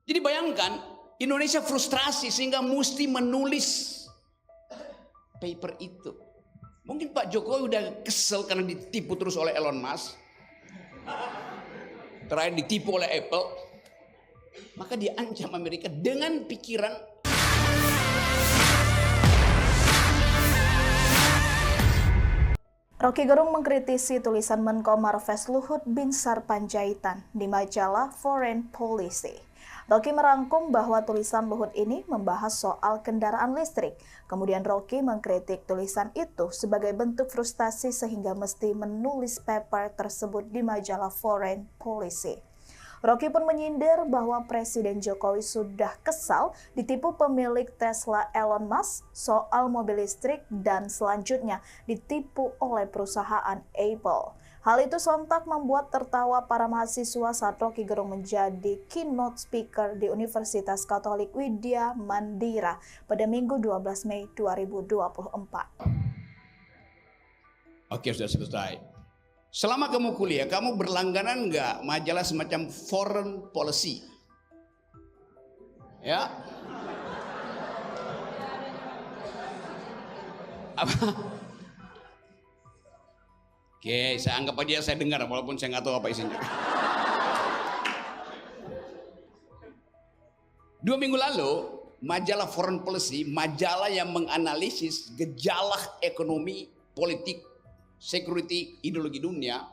Jadi bayangkan, Indonesia frustrasi sehingga mesti menulis paper itu. Mungkin Pak Jokowi udah kesel karena ditipu terus oleh Elon Musk. Terakhir ditipu oleh Apple. Maka dia ancam Amerika dengan pikiran Rocky Gerung mengkritisi tulisan Menko Marves Luhut Binsar Panjaitan di majalah Foreign Policy. Rocky merangkum bahwa tulisan Luhut ini membahas soal kendaraan listrik. Kemudian Rocky mengkritik tulisan itu sebagai bentuk frustasi sehingga mesti menulis paper tersebut di majalah Foreign Policy. Rocky pun menyindir bahwa Presiden Jokowi sudah kesal ditipu pemilik Tesla Elon Musk soal mobil listrik dan selanjutnya ditipu oleh perusahaan Apple. Hal itu sontak membuat tertawa para mahasiswa saat Rocky Gerung menjadi keynote speaker di Universitas Katolik Widya Mandira pada Minggu 12 Mei 2024. Oke, sudah selesai. Selama kamu kuliah, kamu berlangganan nggak majalah semacam Foreign Policy? Ya. Apa? Oke, saya anggap aja saya dengar walaupun saya nggak tahu apa isinya. 2 minggu lalu, majalah Foreign Policy, majalah yang menganalisis gejala ekonomi, politik, security, ideologi dunia.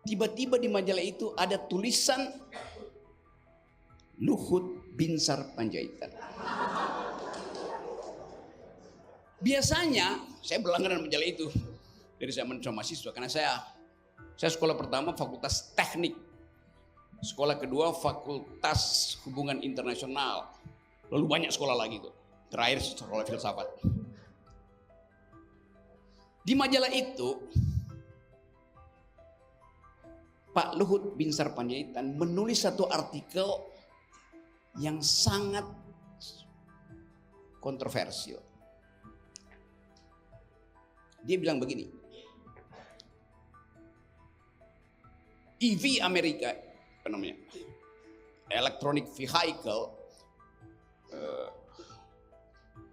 Tiba-tiba di majalah itu ada tulisan Luhut Binsar Panjaitan. Biasanya saya berlangganan majalah itu dari zaman mahasiswa karena saya sekolah pertama fakultas teknik, sekolah kedua fakultas hubungan internasional, lalu banyak sekolah lagi tuh, terakhir sekolah filsafat. Di majalah itu, Pak Luhut Binsar Panjaitan menulis satu artikel yang sangat kontroversial. Dia bilang begini, EV Amerika, apa namanya, electronic vehicle,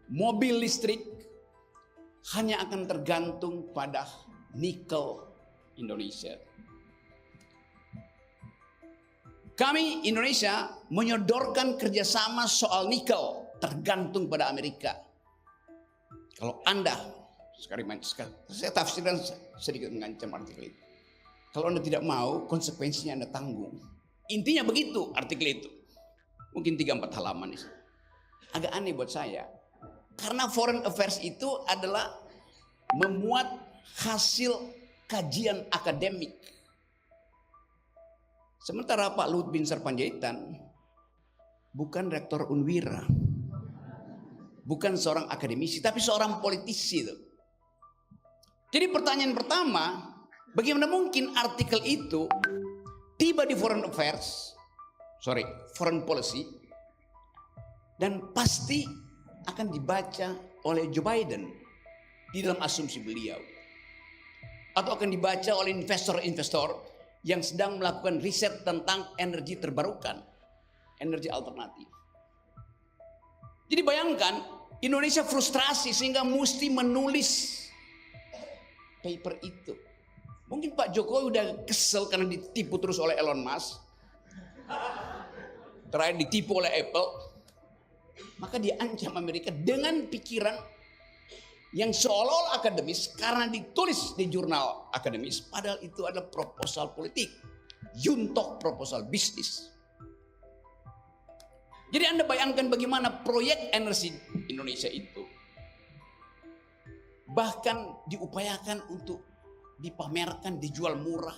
mobil listrik, hanya akan tergantung pada nikel Indonesia. Kami Indonesia menyodorkan kerjasama soal nikel tergantung pada Amerika. Kalau Anda, saya tafsirkan sedikit mengancam artikel itu. Kalau Anda tidak mau, konsekuensinya Anda tanggung. Intinya begitu artikel itu. Mungkin 3-4 halaman. Agak aneh buat saya. Karena foreign affairs itu adalah memuat hasil kajian akademik. Sementara Pak Luhut Binsar Panjaitan bukan rektor Unwira. Bukan seorang akademisi, tapi seorang politisi. Jadi pertanyaan pertama, bagaimana mungkin artikel itu tiba di foreign policy, dan pasti akan dibaca oleh Joe Biden di dalam asumsi beliau, atau akan dibaca oleh investor-investor yang sedang melakukan riset tentang energi terbarukan, energi alternatif. Jadi bayangkan, Indonesia frustrasi sehingga mesti menulis paper itu. Mungkin Pak Jokowi udah kesel karena ditipu terus oleh Elon Musk, terakhir ditipu oleh Apple. Maka dia ancam Amerika dengan pikiran yang seolah-olah akademis karena ditulis di jurnal akademis, padahal itu adalah proposal politik, juntok proposal bisnis. Jadi Anda bayangkan bagaimana proyek energi Indonesia itu bahkan diupayakan untuk dipamerkan, dijual murah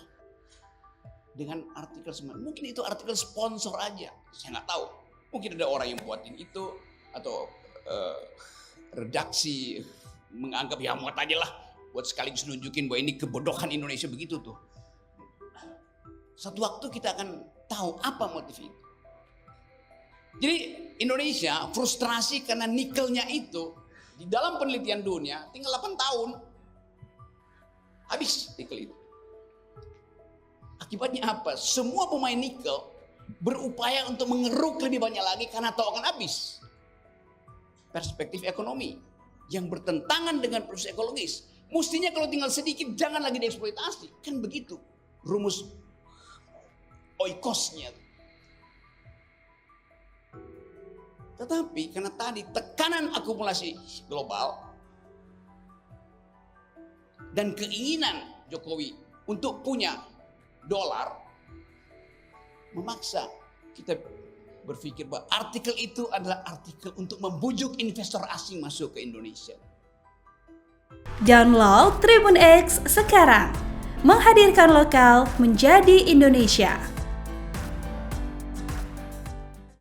dengan artikel semacam. Mungkin itu artikel sponsor aja, saya nggak tahu. Mungkin ada orang yang buatin itu, atau redaksi menganggap ya muat aja lah buat sekaligus nunjukin bahwa ini kebodohan Indonesia begitu tuh. Satu waktu kita akan tahu apa motif itu. Jadi Indonesia frustrasi karena nikelnya itu di dalam penelitian dunia tinggal 8 tahun habis nikel itu. Akibatnya apa? Semua pemain nikel berupaya untuk mengeruk lebih banyak lagi karena tahu akan habis. Perspektif ekonomi yang bertentangan dengan proses ekologis. Mestinya kalau tinggal sedikit jangan lagi dieksploitasi. Kan begitu rumus oikosnya. Tetapi karena tadi tekanan akumulasi global dan keinginan Jokowi untuk punya dolar memaksa kita berpikir bahwa artikel itu adalah artikel untuk membujuk investor asing masuk ke Indonesia. Download Tribun X sekarang, menghadirkan lokal menjadi Indonesia.